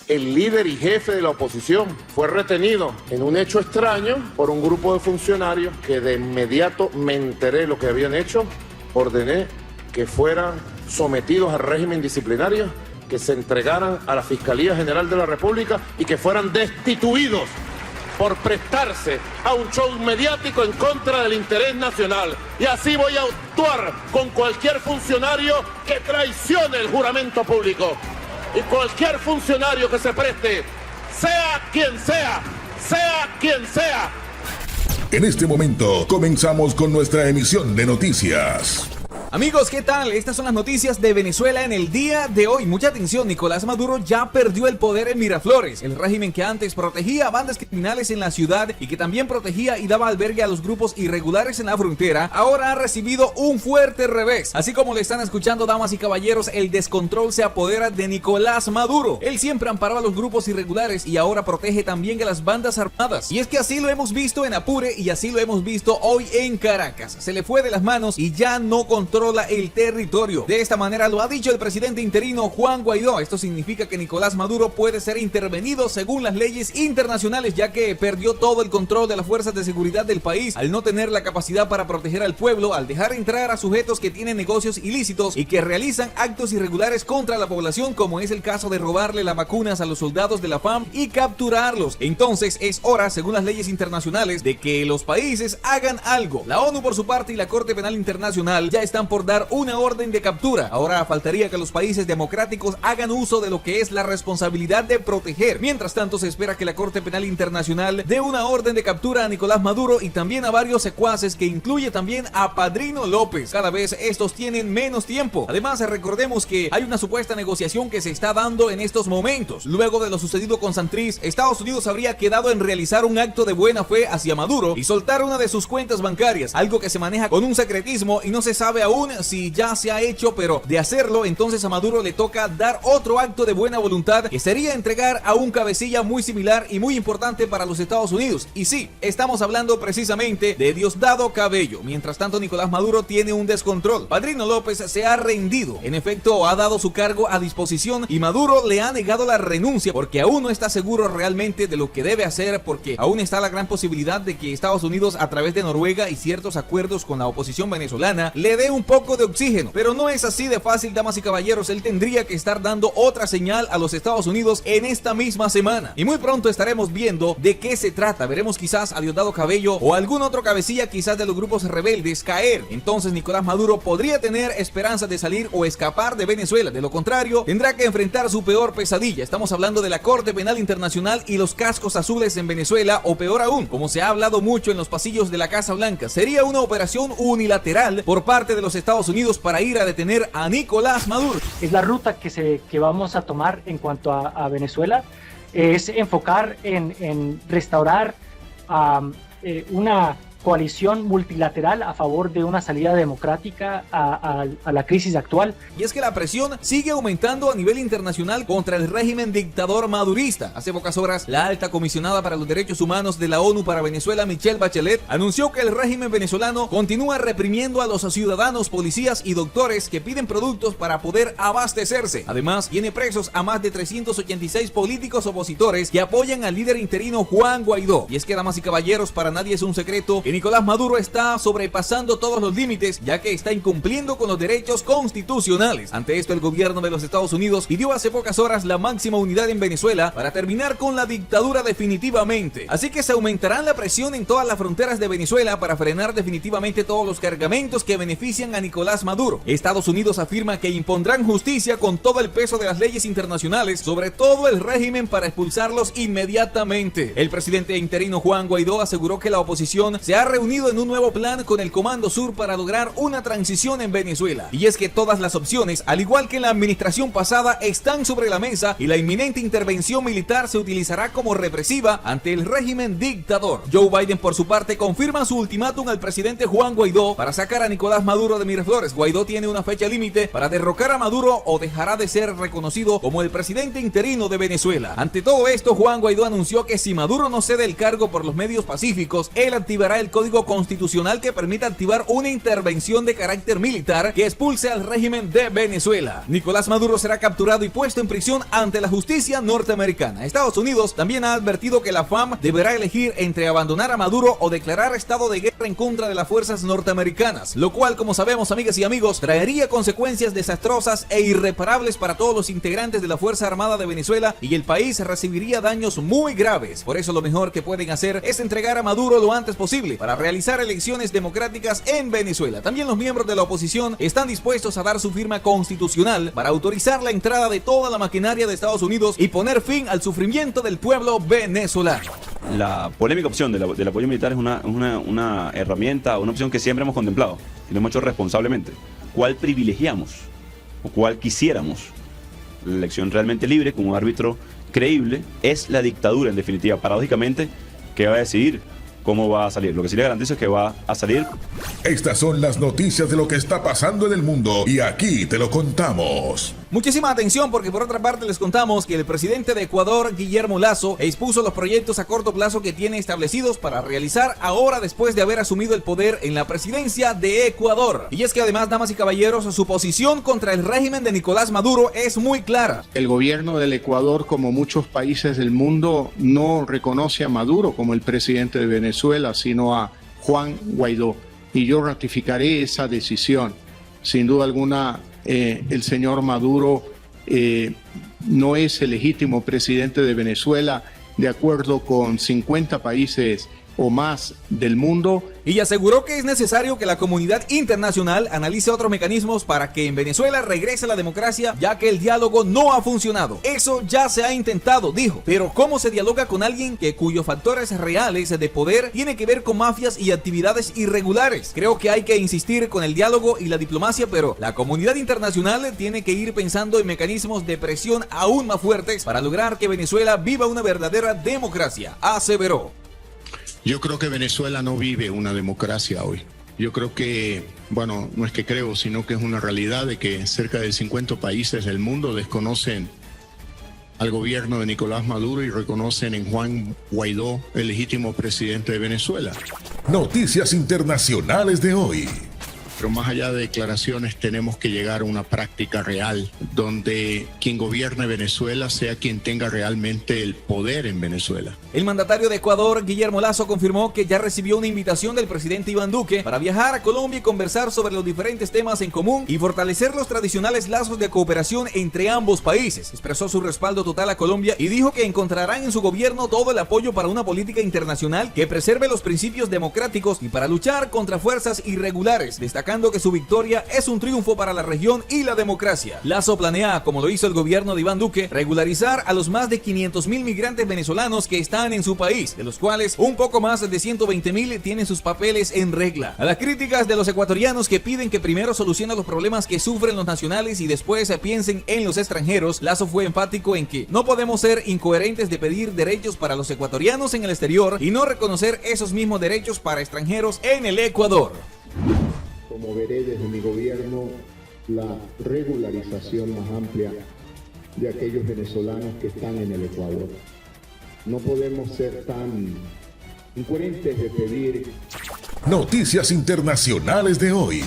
el líder y jefe de la oposición, fue retenido en un hecho extraño por un grupo de funcionarios que de inmediato me enteré de lo que habían hecho, ordené que fueran sometidos al régimen disciplinario, que se entregaran a la Fiscalía General de la República y que fueran destituidos por prestarse a un show mediático en contra del interés nacional. Y así voy a actuar con cualquier funcionario que traicione el juramento público. Y cualquier funcionario que se preste, sea quien sea, sea quien sea. En este momento comenzamos con nuestra emisión de noticias. Amigos, ¿qué tal? Estas son las noticias de Venezuela en el día de hoy. Mucha atención, Nicolás Maduro ya perdió el poder en Miraflores. El régimen que antes protegía a bandas criminales en la ciudad y que también protegía y daba albergue a los grupos irregulares en la frontera, ahora ha recibido un fuerte revés. Así como le están escuchando, damas y caballeros, el descontrol se apodera de Nicolás Maduro. Él siempre amparó a los grupos irregulares y ahora protege también a las bandas armadas. Y es que así lo hemos visto en Apure y así lo hemos visto hoy en Caracas. Se le fue de las manos y ya no controla el territorio. De esta manera lo ha dicho el presidente interino Juan Guaidó. Esto significa que Nicolás Maduro puede ser intervenido según las leyes internacionales, ya que perdió todo el control de las fuerzas de seguridad del país al no tener la capacidad para proteger al pueblo, al dejar entrar a sujetos que tienen negocios ilícitos y que realizan actos irregulares contra la población, como es el caso de robarle las vacunas a los soldados de la FAM y capturarlos. Entonces es hora, según las leyes internacionales, de que los países hagan algo. La ONU por su parte y la Corte Penal Internacional ya están por dar una orden de captura. Ahora faltaría que los países democráticos hagan uso de lo que es la responsabilidad de proteger. Mientras tanto, se espera que la Corte Penal Internacional dé una orden de captura a Nicolás Maduro y también a varios secuaces, que incluye también a Padrino López. Cada vez estos tienen menos tiempo. Además, recordemos que hay una supuesta negociación que se está dando en estos momentos. Luego de lo sucedido con Santrich, Estados Unidos habría quedado en realizar un acto de buena fe hacia Maduro y soltar una de sus cuentas bancarias, algo que se maneja con un secretismo y no se sabe aún si ya se ha hecho, pero de hacerlo, entonces a Maduro le toca dar otro acto de buena voluntad, que sería entregar a un cabecilla muy similar y muy importante para los Estados Unidos. Y sí, estamos hablando precisamente de Diosdado Cabello. Mientras tanto, Nicolás Maduro tiene un descontrol. Padrino López se ha rendido. En efecto, ha dado su cargo a disposición y Maduro le ha negado la renuncia porque aún no está seguro realmente de lo que debe hacer, porque aún está la gran posibilidad de que Estados Unidos, a través de Noruega y ciertos acuerdos con la oposición venezolana, le dé un poco de oxígeno. Pero no es así de fácil, damas y caballeros. Él tendría que estar dando otra señal a los Estados Unidos en esta misma semana. Y muy pronto estaremos viendo de qué se trata. Veremos quizás a Diosdado Cabello o algún otro cabecilla quizás de los grupos rebeldes caer. Entonces Nicolás Maduro podría tener esperanza de salir o escapar de Venezuela. De lo contrario, tendrá que enfrentar su peor pesadilla. Estamos hablando de la Corte Penal Internacional y los cascos azules en Venezuela, o peor aún, como se ha hablado mucho en los pasillos de la Casa Blanca, sería una operación unilateral por parte de los Estados Unidos para ir a detener a Nicolás Maduro. Es la ruta que vamos a tomar en cuanto a Venezuela, es enfocar en restaurar una coalición multilateral a favor de una salida democrática a la crisis actual. Y es que la presión sigue aumentando a nivel internacional contra el régimen dictador madurista. Hace pocas horas, la alta comisionada para los derechos humanos de la ONU para Venezuela, Michelle Bachelet, anunció que el régimen venezolano continúa reprimiendo a los ciudadanos, policías y doctores que piden productos para poder abastecerse. Además, tiene presos a más de 386 políticos opositores que apoyan al líder interino Juan Guaidó. Y es que, damas y caballeros, para nadie es un secreto que Nicolás Maduro está sobrepasando todos los límites, ya que está incumpliendo con los derechos constitucionales. Ante esto, el gobierno de los Estados Unidos pidió hace pocas horas la máxima unidad en Venezuela para terminar con la dictadura definitivamente. Así que se aumentará la presión en todas las fronteras de Venezuela para frenar definitivamente todos los cargamentos que benefician a Nicolás Maduro. Estados Unidos afirma que impondrán justicia con todo el peso de las leyes internacionales sobre todo el régimen para expulsarlos inmediatamente. El presidente interino Juan Guaidó aseguró que la oposición se ha reunido en un nuevo plan con el Comando Sur para lograr una transición en Venezuela. Y es que todas las opciones, al igual que en la administración pasada, están sobre la mesa y la inminente intervención militar se utilizará como represiva ante el régimen dictador. Joe Biden, por su parte, confirma su ultimátum al presidente Juan Guaidó para sacar a Nicolás Maduro de Miraflores. Guaidó tiene una fecha límite para derrocar a Maduro o dejará de ser reconocido como el presidente interino de Venezuela. Ante todo esto, Juan Guaidó anunció que si Maduro no cede el cargo por los medios pacíficos, él activará el el código constitucional que permite activar una intervención de carácter militar que expulse al régimen de Venezuela. Nicolás Maduro será capturado y puesto en prisión ante la justicia norteamericana. Estados Unidos también ha advertido que la FAM deberá elegir entre abandonar a Maduro o declarar estado de guerra en contra de las fuerzas norteamericanas, lo cual, como sabemos, amigas y amigos, traería consecuencias desastrosas e irreparables para todos los integrantes de la Fuerza Armada de Venezuela, y el país recibiría daños muy graves. Por eso lo mejor que pueden hacer es entregar a Maduro lo antes posible para realizar elecciones democráticas en Venezuela. También los miembros de la oposición están dispuestos a dar su firma constitucional para autorizar la entrada de toda la maquinaria de Estados Unidos y poner fin al sufrimiento del pueblo venezolano. La polémica opción del apoyo militar es una herramienta, una opción que siempre hemos contemplado y lo hemos hecho responsablemente. ¿Cuál privilegiamos o cuál quisiéramos? La elección realmente libre, con un árbitro creíble, es la dictadura, en definitiva, paradójicamente, que va a decidir cómo va a salir. Lo que sí le garantizo es que va a salir. Estas son las noticias de lo que está pasando en el mundo y aquí te lo contamos. Muchísima atención, porque por otra parte les contamos que el presidente de Ecuador, Guillermo Lasso, expuso los proyectos a corto plazo que tiene establecidos para realizar ahora después de haber asumido el poder en la presidencia de Ecuador. Y es que además, damas y caballeros, su posición contra el régimen de Nicolás Maduro es muy clara. El gobierno del Ecuador, como muchos países del mundo, no reconoce a Maduro como el presidente de Venezuela, sino a Juan Guaidó. Y yo ratificaré esa decisión. Sin duda alguna, el señor Maduro no es el legítimo presidente de Venezuela, de acuerdo con 50 países o más del mundo. Y aseguró que es necesario que la comunidad internacional analice otros mecanismos para que en Venezuela regrese la democracia, ya que el diálogo no ha funcionado. Eso ya se ha intentado, dijo. Pero ¿cómo se dialoga con alguien cuyos factores reales de poder tiene que ver con mafias y actividades irregulares? Creo que hay que insistir con el diálogo y la diplomacia, pero la comunidad internacional tiene que ir pensando en mecanismos de presión aún más fuertes para lograr que Venezuela viva una verdadera democracia, aseveró. Yo creo que Venezuela no vive una democracia hoy. Yo creo que, bueno, no es que creo, sino que es una realidad de que cerca de 50 países del mundo desconocen al gobierno de Nicolás Maduro y reconocen en Juan Guaidó el legítimo presidente de Venezuela. Noticias internacionales de hoy. Pero más allá de declaraciones, tenemos que llegar a una práctica real donde quien gobierne Venezuela sea quien tenga realmente el poder en Venezuela. El mandatario de Ecuador, Guillermo Lasso, confirmó que ya recibió una invitación del presidente Iván Duque para viajar a Colombia y conversar sobre los diferentes temas en común y fortalecer los tradicionales lazos de cooperación entre ambos países. Expresó su respaldo total a Colombia y dijo que encontrarán en su gobierno todo el apoyo para una política internacional que preserve los principios democráticos y para luchar contra fuerzas irregulares, destacando que su victoria es un triunfo para la región y la democracia. Lasso planea, como lo hizo el gobierno de Iván Duque, regularizar a los más de 500.000 migrantes venezolanos que están en su país, de los cuales un poco más de 120.000 tienen sus papeles en regla. A las críticas de los ecuatorianos que piden que primero solucionen los problemas que sufren los nacionales y después piensen en los extranjeros, Lasso fue enfático en que no podemos ser incoherentes de pedir derechos para los ecuatorianos en el exterior y no reconocer esos mismos derechos para extranjeros en el Ecuador. Promoveré desde mi gobierno la regularización más amplia de aquellos venezolanos que están en el Ecuador. No podemos ser tan incoherentes de pedir Noticias internacionales de hoy.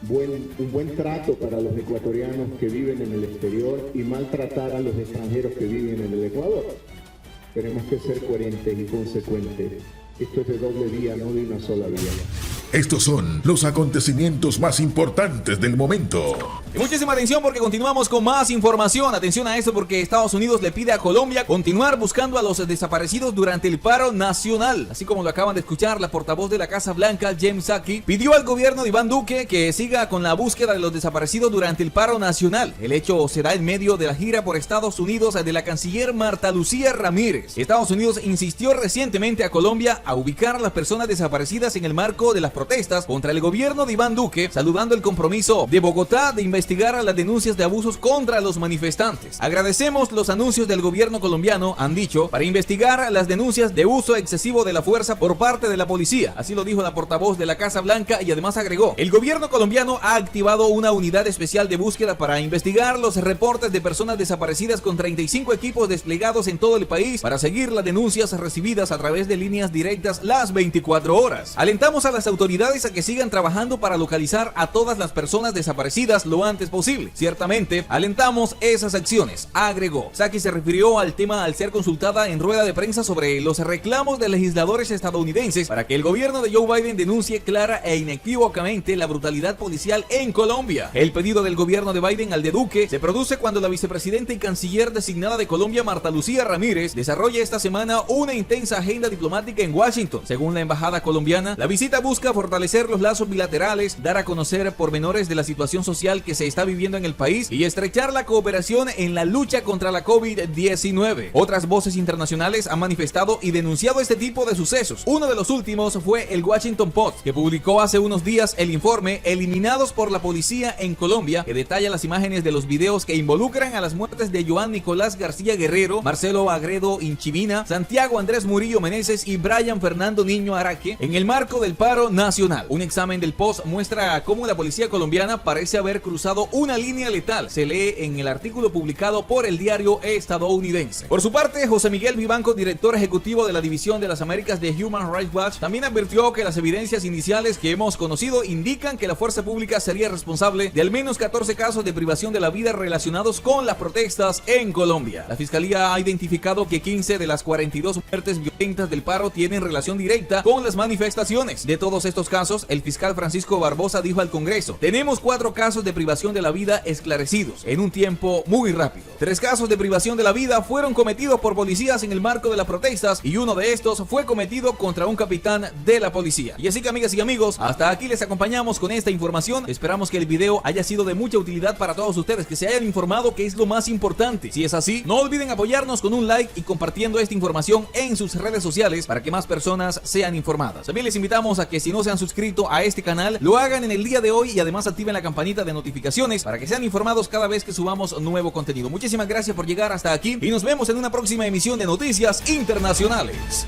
un buen trato para los ecuatorianos que viven en el exterior y maltratar a los extranjeros que viven en el Ecuador. Tenemos que ser coherentes y consecuentes. Esto es de doble vía, no de una sola vía. Estos son los acontecimientos más importantes del momento. Y muchísima atención, porque continuamos con más información. Atención a esto, porque Estados Unidos le pide a Colombia continuar buscando a los desaparecidos durante el paro nacional. Así como lo acaban de escuchar, la portavoz de la Casa Blanca, Jen Psaki, pidió al gobierno de Iván Duque que siga con la búsqueda de los desaparecidos durante el paro nacional. El hecho se da en medio de la gira por Estados Unidos de la canciller Marta Lucía Ramírez. Estados Unidos insistió recientemente a Colombia a ubicar a las personas desaparecidas en el marco de las protestas contra el gobierno de Iván Duque, saludando el compromiso de Bogotá de investigar investigar las denuncias de abusos contra los manifestantes. Agradecemos los anuncios del gobierno colombiano, han dicho, para investigar las denuncias de uso excesivo de la fuerza por parte de la policía. Así lo dijo la portavoz de la Casa Blanca y además agregó, el gobierno colombiano ha activado una unidad especial de búsqueda para investigar los reportes de personas desaparecidas con 35 equipos desplegados en todo el país para seguir las denuncias recibidas a través de líneas directas las 24 horas. Alentamos a las autoridades a que sigan trabajando para localizar a todas las personas desaparecidas lo antes posible. Ciertamente, alentamos esas acciones, agregó. Psaki se refirió al tema al ser consultada en rueda de prensa sobre los reclamos de legisladores estadounidenses para que el gobierno de Joe Biden denuncie clara e inequívocamente la brutalidad policial en Colombia. El pedido del gobierno de Biden al de Duque se produce cuando la vicepresidenta y canciller designada de Colombia, Marta Lucía Ramírez, desarrolla esta semana una intensa agenda diplomática en Washington. Según la embajada colombiana, la visita busca fortalecer los lazos bilaterales, dar a conocer pormenores de la situación social que se está viviendo en el país y estrechar la cooperación en la lucha contra la COVID-19. Otras voces internacionales han manifestado y denunciado este tipo de sucesos. Uno de los últimos fue el Washington Post, que publicó hace unos días el informe Eliminados por la Policía en Colombia, que detalla las imágenes de los videos que involucran a las muertes de Joan Nicolás García Guerrero, Marcelo Agredo Inchivina, Santiago Andrés Murillo Meneses y Brian Fernando Niño Araque en el marco del paro nacional. Un examen del Post muestra cómo la policía colombiana parece haber cruzado una línea letal, se lee en el artículo publicado por el diario estadounidense. Por su parte, José Miguel Vivanco, director ejecutivo de la División de las Américas de Human Rights Watch, también advirtió que las evidencias iniciales que hemos conocido indican que la fuerza pública sería responsable de al menos 14 casos de privación de la vida relacionados con las protestas en Colombia. La Fiscalía ha identificado que 15 de las 42 muertes violentas del paro tienen relación directa con las manifestaciones. De todos estos casos, el fiscal Francisco Barbosa dijo al Congreso, tenemos 4 casos de privación de la vida esclarecidos en un tiempo muy rápido. 3 casos de privación de la vida fueron cometidos por policías en el marco de las protestas y uno de estos fue cometido contra un capitán de la policía. Y así que, amigas y amigos, hasta aquí les acompañamos con esta información. Esperamos que el video haya sido de mucha utilidad para todos ustedes, que se hayan informado, que es lo más importante. Si es así, no olviden apoyarnos con un like y compartiendo esta información en sus redes sociales para que más personas sean informadas. También les invitamos a que, si no se han suscrito a este canal, lo hagan en el día de hoy y además activen la campanita de notificaciones para que sean informados cada vez que subamos nuevo contenido. Muchísimas gracias por llegar hasta aquí y nos vemos en una próxima emisión de Noticias Internacionales.